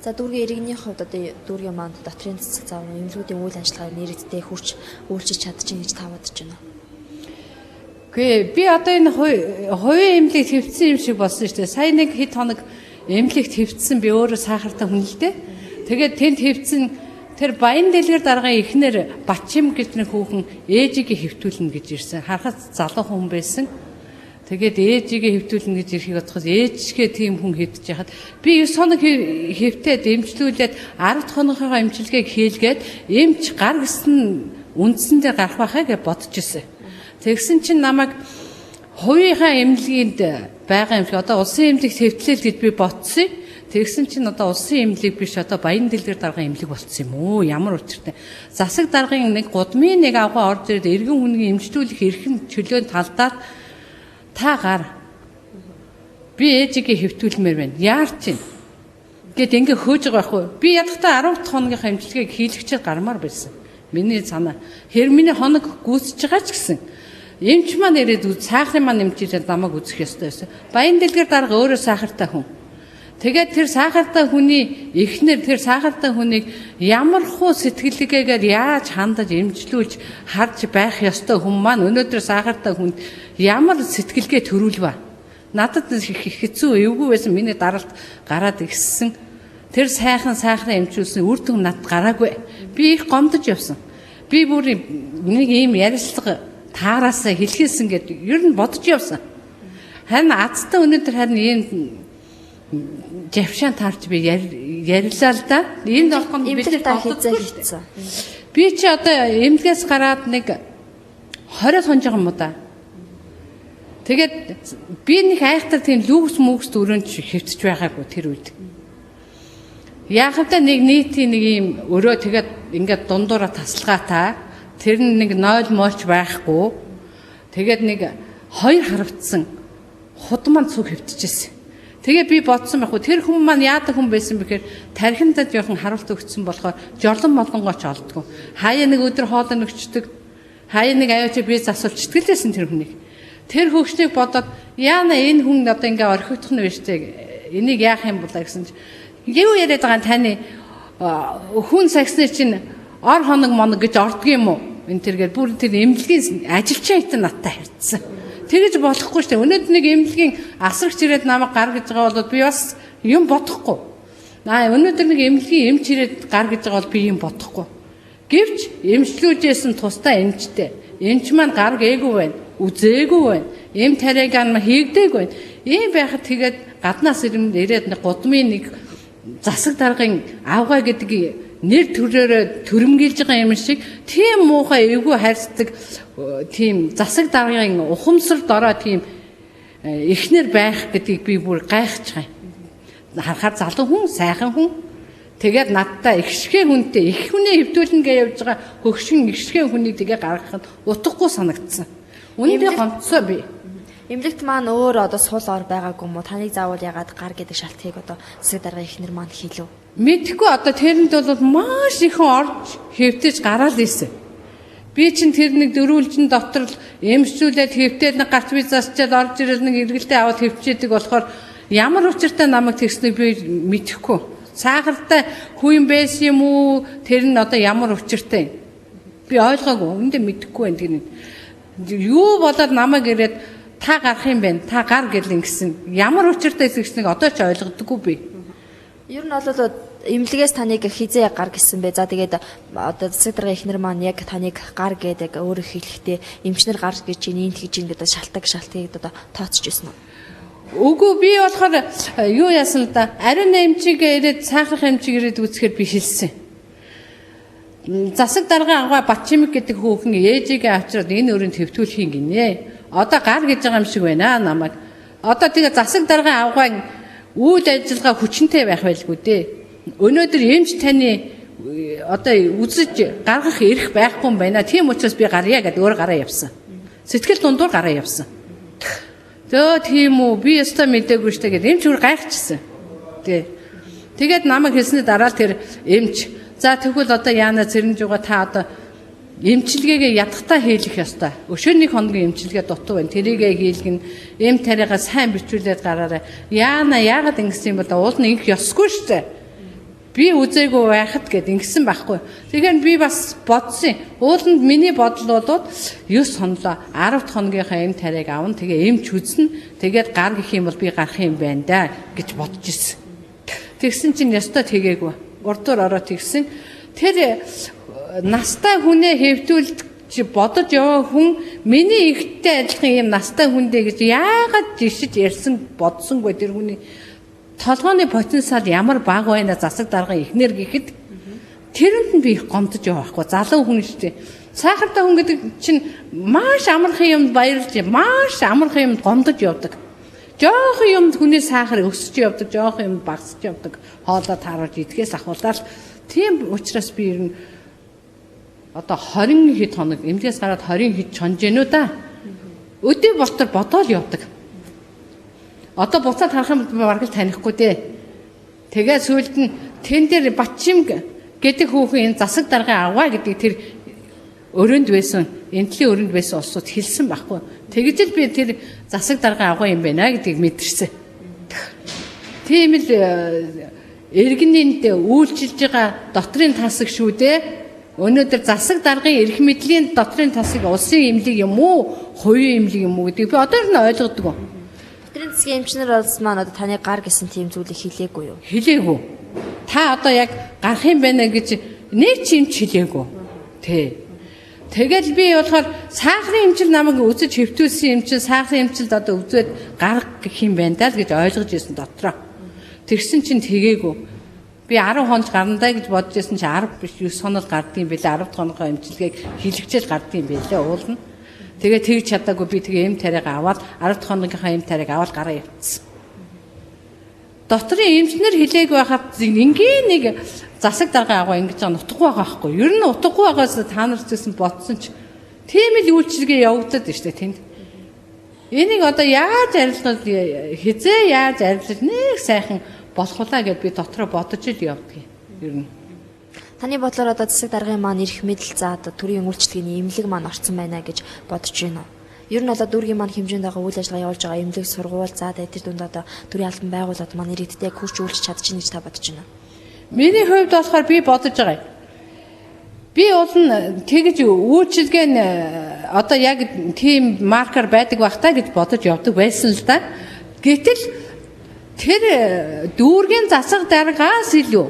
За дүүргийн иргэний хувьд одоо дүүргийн манд дотрын цэцэг заавар эмнэлгүүдийн үйл ажиллагаа нэрэгдтэй хурц үйлчилж чадчих гэж та бодож байна. Гэхдээ би одоо энэ хувийн эмнэлэг твцсэн юм шиг болсон шүү дээ. Сая нэг хэд хоног эмнэлэг твцсэн би өөрөө сахартай хүн л дээ. Тэгээд тэнд твцсэн тэр баян дэлгэр даргын эхнэр Батчим гэж нэг хүүхэн ээжигээ хэвтүүлнэ гэж ирсэн. Харахад залуу хүн байсан. Тэгээд ээжигээ хэвтүүлнэ гэж ирэхийг бодоход ээжгээ тийм хүн хэвдэж яхад би 9 хоног хэвтээд эмчлүүлээд 10 хоногийнхоо эмчилгээг хийлгээд эмч гар гисэн үндсэн дээр гарах байхаа гэж бодож ирсэн. Тэгсэн чинь намайг хувийнхаа эмнэлгийнд байгаа юм шиг одоо улсын эмнэлэг твтлээл гэж би бодсон. Тэгсэн чинь одоо улсын эмнэлэг биш одоо баян дэлгэр даргын эмнэлэг болцсон юм уу? Ямар учиртай. Засаг даргын нэг гудмын нэг авгаа орж ирээд эргэн хүнийг эмчлүүлэх эрхэм чөлөөнд талдаад та гар. Би ээжигээ хэвтүүлмээр байна. Яарч ин. Гэт ингээ хөөж байгаа байхгүй. Би ядахтаа 10 хоногийнхаа эмчилгээг хийлгчээр гармаар байсан. Миний санаа. Хэр миний хоног гүйцэж байгаа ч гэсэн эмч маань ирээд сахарын маань эмчилээд намайг үзэх ёстой байсан. Баян дэлгэр дарга өөрөө сахартай хүн. Тэгээд тэр сахартай хүний эхнэр тэр сахартай хүнийг ямар хуу сэтгэлгээгээр яаж хандаж эмчлүүлж харж байх ёстой хүн маань өнөөдөр сахартай хүнд ямар сэтгэлгээ төрүүлвэ? Надад хэцүү эвгүй байсан миний даралт гараад ирсэн. Тэр сайхан сахарын эмчүүлсэн үр дүн надад гараагүй. Би их гомдож явсан. Би бүр нэг ийм ярилцлага таараасаа хэлхээсэн гэдэг ер нь бодож явсан. Харин азтай өнөөдөр харин ийм Жавшаан таарч би ярилаа л да. Энд болохон бид хийцэн. Би чи одоо эмнэлгээс гараад нэг 20 хонж байгаа юм уу да. Тэгээд би нэг айхтар тийм лүгс мүгс дөрөнд хэвтэж байгаагүй тэр үед. Яахавтаа нэг нийтийн нэг юм өрөө тэгээд ингээд дундуура тасалгаатай. Тэр нэг 0 молч байхгүй. Тэгээд нэг 2 харавцсан худман цуг хэвтчихсэн. Тэгээ би бодсон байхгүй тэр хүн маань яадаг хүн байсан бэхээр тархиндаа жоохон харуулт өгсөн болохоор жорлон молонгооч олдгоо. Хаяа нэг өдөр хоолой нөгчдөг. Хаяа нэг аюуч би засуулчдаг лээсэн тэр хүнийг. Тэр хөвгчнийг бодоод яана энэ хүн одоо ингээ орхигдох нь биш тэг. Энийг яах юм бол гэсэн чинь юу яриад байгаа таны хүн сагсны чинь ор хоног моног гэж ордгийм үү? Энэ тэргээр бүр тэр эмнэлгийн ажилчин хитэн надтай харьцсан. Тэгэж болохгүй шүү дээ. Өнөөдөр нэг эмнэлгийн асрагч ирээд намайг гар гэж байгаа бол би бас юм бодохгүй. Өнөөдөр нэг эмнэлгийн эмч ирээд гар гэж байгаа бол би юм бодохгүй. Гэвч эмчлүүлжсэн тустай эмчтэй. Эмч маань гар гээгүй байна. Үзээгүй байна. Эм тариаг ан хийгдээгүй байна. Ийм байхад тэгээд гаднаас ирээд нэг гудмын нэг засаг даргын авгаа гэдэг нэр төрөөрөө төрөмгийлж байгаа юм шиг тийм муухай эвгүй хайрцдаг тийм засаг даргын ухамсарт ороо тийм эхнэр байх гэдгийг би бүр гайхаж байгаа юм. Харахаар залуу хүн, сайхан хүн. Тэгээд надтай ихшгэ хүнтэй их хүнээ хөвтүүлнэ гэж явж байгаа хөгшин ихшгэ хүнийг тэгээ гаргахад утгагүй санагдсан. Үнэндээ гомцсоо би. Эмнэлэгт маань өөр одоо сул ор байгаагүй юм уу? Таныг заавал ягаад гар гэдэг шалтгаыг одоо засаг даргын эхнэр маань хийлүү? Мэдхгүй одоо тэрэнд бол маш ихэн орж хэвтэж гараал ийсэн. Би чинь тэр нэг дөрвөлжин дотор л эмчүүлээд хэвтээд нэг гарч би засчаад орж ирэл нэг эргэлдээ аваад хэвчээдэг болохоор ямар учиртай намайг тэгснэг би мэдэхгүй. Сахартай хүн байсан юм уу? Тэр нь одоо ямар учиртай? Би ойлгоогүй. Үндэ мэдэхгүй байна тэр нь. Юу болоод намайг ирээд та гарах юм байна. Та гар гэлэн гэсэн. Ямар учиртай гэснэг одоо ч ойлгодоггүй би. Ер нь бол эмнэлгээс таныг хизээ гар гэсэн бэ. За тэгээд одоо засаг даргын эхнэр маань яг таныг гар гэдэг өөрөө хэлэхдээ эмчнэр гар гэж ийм тэгж ин гэдэг шалтгаыг одоо тооцож ирсэн үү? Үгүй би болохоор юу яасан л да. Ариун эмчиг ирээд сахарх эмчиг ирээд үзэхээр би хэлсэн. Засаг даргын авгаа Батчимэг гэдэг хүүхэн ээжигээ авчираад энэ өрөнд хэвтүүлэх юм гинэ. Одоо гар гэж байгаа юм шиг байна намайг. Одоо тэгээ засаг даргын авгаан үйл ажиллагаа хүчинтэй байх байлгүй дээ. Өнөөдөр эмч таны одоо үзэж гаргах эрх байхгүй юм байна. Тийм учраас би гарья гэдэг өөр гараа явсан. Сэтгэл дундуур гараа явсан. Тийм үү би өстой мэдээгүй штэ гэдэг эмч өөр гайхчихсан. Тэгээд намайг хэлсний дараа л тэр эмч за тэгвэл одоо яана зэрэмжүүга та одоо эмчилгээгээ ядахтаа хийлэх ёстой. Өшөөний хоногийн эмчилгээ дутуу байна. Тэрийгээ хийлгэн эм тариагаа сайн бичүүлээд гараарай. Яана яагаад ингэсэн юм бол уул нь их ёсгүй штэ. би үзээгүй байхад гэд ингэсэн байхгүй. Тэгэхээр би бас бодсон. Ууланд миний бодол болоод 9 хонлоо 10 хоногийнхаа эм тариаг авна. Тэгээ эмч үзнэ. Тэгээд гар гэх юм бол би гарах юм байна да гэж бодож ирсэн. Тэгсэн чинь ёстой тэгээгүй. Урдуур ороод тэгсэн. Тэр настай хүнээ хэвтүүлж бодож яваа хүн миний ихтэй адилхан юм настай хүндээ гэж яагаад жишиж ярьсан бодсонгүй тэр хүний толгойн потенциал ямар бага байна засаг дарга ихнэр гэхэд тэрэнд нь би их гомдож явахгүй залуу хүн шүү дээ. Сахартай хүн гэдэг чинь маш амархан юм баярлж маш амархан юм гомдож явдаг. Жохон юм хүний сахар өсөж явдаг, жохон юм багасж явдаг. Хоолоо тааруулж идэхээс ахуулаад тийм учраас би ер нь одоо 20 хэд хоног эмнэлгээс гараад 20 хэд чонж гэнүү да. Өдөө болтор бодоол явдаг. Одоо буцаад харах юм бараг л танихгүй дээ. Тэгээ сүүлд нь тэн дээр Батчим гэдэг хүүхэн энэ засаг дарга аваа гэдэг тэр өрөөнд байсан, энтлийн өрөөнд байсан улсууд хэлсэн байхгүй. Тэгж л би тэр засаг дарга аваа юм байна гэдгийг мэдэрсэн. Тийм л иргэнинд үйлчилж байгаа дотрийн тасаг шүү дээ. Өнөөдөр засаг даргын эрх мэдлийн дотрийн тасаг улсын эмнэлэг юм уу, хувийн эмнэлэг юм уу гэдгийг би одоо л ойлгодог. Дотрийн засгийн эмчнэр улс маань одоо таны гар гэсэн тийм зүйлийг хэлээгүй юу? Хэлээгүй. Та одоо яг гарах юм байна гэж нэг ч юм хэлээгүй. Тэ. Тэгэл би болохоор сахарын эмчил намайг үзэж хэвтүүлсэн эмчил сахарын эмчилд одоо үзээд гарах гэх юм байна даа л гэж ойлгож ирсэн дотроо. Тэгсэн чинь тэгээгүй. Би 10 хоног гарнадаа гэж бодож ирсэн чинь 10 биш 9 хоног гардыг юм бэлээ 10 хоногоо эмчилгээг хилэгчээл гардыг юм бэлээ уулна. Тэгээ тэгж чадаагүй би тэгээ эм тариаг аваад 10 хоногийнхаа эм тариаг аваад гараа явцсан. Дотрийн эмчнэр хэлээг байхад ингийн нэг засаг дарга аваа ингэж байгаа утгагүй байгаа байхгүй. Ер нь утгагүй байгаас та нар зүсэн бодсон ч тийм л үйлчилгээ явагдаад байна шүү дээ тэнд. Энийг одоо яаж арилгах хизээ яаж арилгах нэг сайхан болох улаа гэд би дотроо бодож ил явдаг юм. Ер нь. Таны бодлоор одоо засаг даргын маань эрх мэдэл за одоо төрийн үйлчлэгээний эмнэлэг маань орцсон байна гэж бодож байна уу? Ер нь бол дүүргийн маань хэмжээнд байгаа үйл ажиллагаа явуулж байгаа эмнэлэг сургууль за тэр дунд одоо төрийн албан байгууллагууд маань иргэдэд яг хүрч үйлч чадчихна гэж та бодож байна. Миний хувьд болохоор би бодож байгаа. Би бол тэгж үйлчилгээ нь одоо яг тийм маркер байдаг бах та гэж бодож явдаг байсан л да. Гэтэл тэр дүүргийн засаг даргаас илүү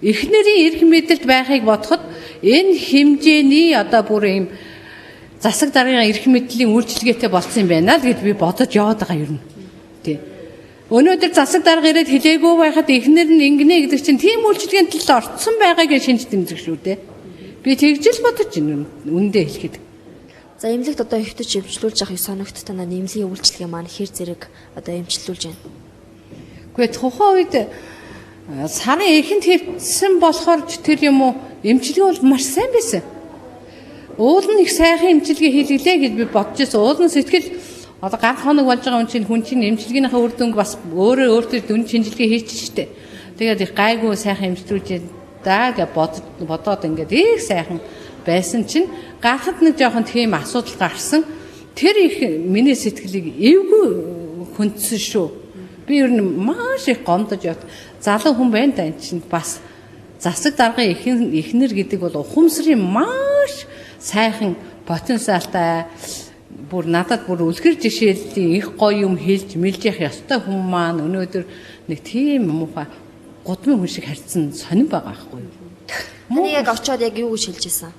эхнэрийн эрх мэдэлд байхыг бодоход энэ хэмжээний одоо бүр юм засаг даргын эрх мэдлийн үйлчилгээтэй болсон юм байна л гэж би бодож яваад байгаа юм. Тий. Өнөөдөр засаг дарга ирээд хэлээгүй байхад эхнэр нь ингэнэ гэдэг чинь тийм үйлчилгээнд л орцсон байгааг шинж тэмдэг шүү дээ. Би тэгж л бодож байна үндэ хэлэхэд. За эмнэлэгт одоо хөвтөж эмчлүүлж явах соногт танаа эмнэлгийн үйлчилгээ маань хэр зэрэг одоо эмчилүүлж байна. Гэхдээ тухайн үед сарын эхэнд хэвтсэн болохоор тэр юм уу эмчилгээ бол маш сайн байсан. Уул нь их сайхан эмчилгээ хийлгэлээ гэж би бодож байсан. Уул нь сэтгэл одоо гар хоног болж байгаа хүн чинь эмчилгээнийхээ үр дүнг бас өөртөө дүн шинжилгээ хийчих штеп. Тэгээд их гайгүй сайхан эмчилүүлж даа гэж бодоод ингээд их сайхан байсан чинь гарахад нэг жоохон тийм асуудал гарсан. Тэр их миний сэтгэлийг эвгүй хүндсэн шүү. Би ер нь маш их гомдож явд. Залуу хүн байна да энэ чинь бас засаг даргын эхнэр гэдэг бол ухамсарын маш сайхан потенциалтай бүр надад бүр үлгэр жишээллийн их гоё юм хэлж мэлж явах ёстой хүн маань өнөөдөр нэг тийм муухай гудмын хүн шиг харьцсан сонирн байгаа байхгүй юу. Таны яг очиод яг юу гэж хэлж ирсэн?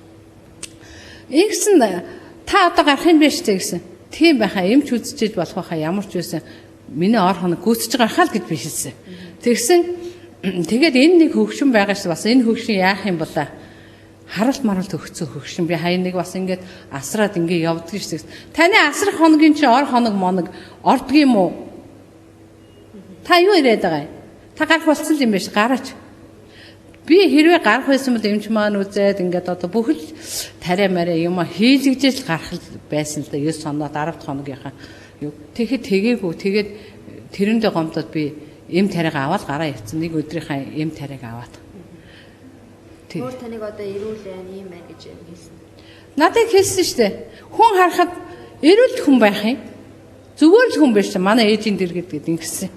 Ингэсэн та одоо гарах юм биш үү гэсэн. Тийм байхаа эмч үзчихэж болох байхаа ямар ч байсан миний ор хоног гүйцэж байгаа хаа л гэж би хэлсэн. Тэгсэн тэгээд энэ нэг хөгшин байгаа ш бас энэ хөгшин яах юм болоо харуулт маруулт өгцөө хөгшин би хаяа нэг бас ингээд асраад ингээд явдаг ш. Таны асрах хоногийн чи ор хоног моног ордог юм уу? Та юу ирээд байгаа юм? Та гарах болсон юм биш гараач. Би хэрвээ гарах байсан бол эмч маань үзээд ингээд одоо бүх л тариа мараа юм хийлгэж л гарах байсан л да 9 хоноод 10 хоногийнхаа юу. Тэгэхэд тэгээгүй тэгээд тэрэндээ гомдоод би эм тариаг аваад гараа явцсан нэг өдрийнхаа эм тариаг аваад. Өөр таныг одоо ирүүл юм байна гэж хэлсэн. Надад хэлсэн шүү дээ. Хүн харахад ирүүл хүн байх юм. Зүгээр л хүн биш манай ээжийн дэр гэдэг ингэсэн.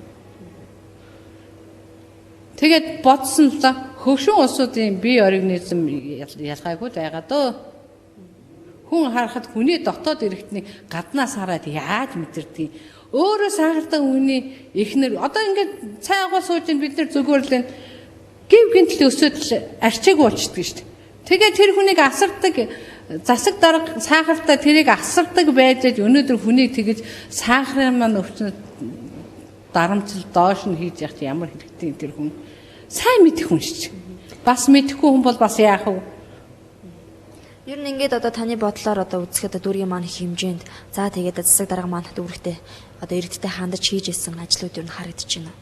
Тэгээд бодсон л да хөгшин улсуудын бие организм ялгаагүй байгаа дөө. Хүн харахад хүний дотоод эрэгтний гаднаас хараад яаж мэдэрдэг. Өөрөө сахартай хүний эхнэр одоо ингээд цай агуул сууж бид нар зүгээр л гів гинтэл өсөд арчааг болчихдог шүү дээ. Тэгээд тэр хүнийг асардаг засаг дарга сахартай тэрийг асардаг байж өнөөдөр хүнийг тэгэж сахарын маань өвчнөд дарамжил доош нь хийж явах ямар хэрэгтэй тэр хүн сайн мэдэх хүн шүү. Бас мэдэхгүй хүн бол бас яах вэ? Ер нь ингээд одоо таны бодлоор одоо үзэхэд дүүргийн маань хэмжээнд за тэгээд засаг дарга маань дүүрэгтэй одоо иргэдтэй хандаж хийж исэн ажлууд ер нь харагдаж байна.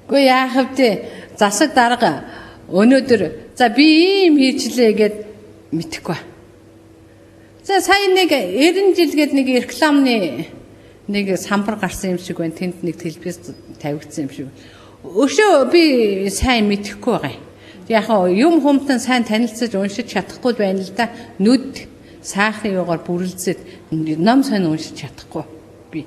Гэхдээ яах вэ? Засаг дарга өнөөдөр за би ийм хийчлээ гэд мэдэхгүй. За сая нэг 90 жил гээд нэг рекламны нэг самбар гарсан юм шиг байна. Тэнд нэг телевиз тавигдсан юм шиг. Өшөө би сайн мэдэхгүй байгаа юм. Яг юм хумтан сайн танилцаж уншиж чадахгүй байна л да. Нүд сахарын юугаар бүрлзээд ном сайн уншиж чадахгүй би.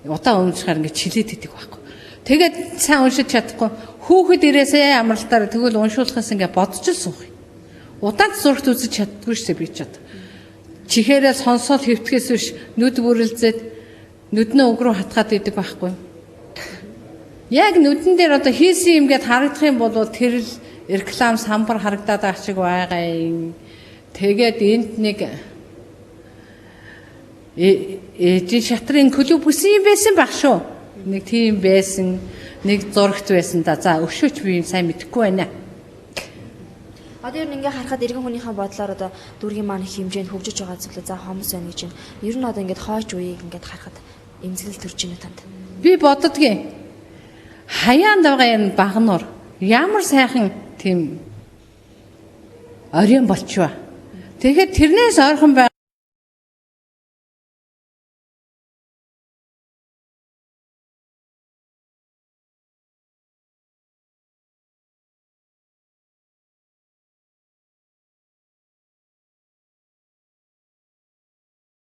Удаа уншихаар ингэ чилээд идэг байхгүй. Тэгээд сайн уншиж чадахгүй. Хүүхэд ирээсээ амралтаар тэгвэл уншуулахаас ингэ бодож л суух юм. Удаад зурагт үзэж чаддгүй шүү дээ би ч одоо. Чихээрээ сонсоод хөвтгээс биш нүд бүрлзээд нүднээ уг руу хатгаад идэг байхгүй. Яг нүдэн дээр одоо хийсэн юм гээд харагдах юм бол тэр л реклам самбар харагдаад байгаа шиг байгаа юм. Тэгээд энд нэг ээжийн шатрын клуб бүсэн юм байсан баг шүү. Нэг тийм байсан, нэг зурагт байсан да. За өшөөч би сайн мэдэхгүй байна. Одоо ер нь ингээ харахад иргэн хүнийхээ бодлоор одоо дүүргийн маань хэмжээнд хөгжиж байгаа зүйлээ за хомос байна гэж байна. Ер нь одоо ингээд хойч үеийг ингээд харахад эмзэглэл төрж ийн танд. Би боддгийн хаяанд байгаа энэ багнуур ямар сайхан тийм оройн болчихваа. Тэгэхэд тэрнээс ойрхон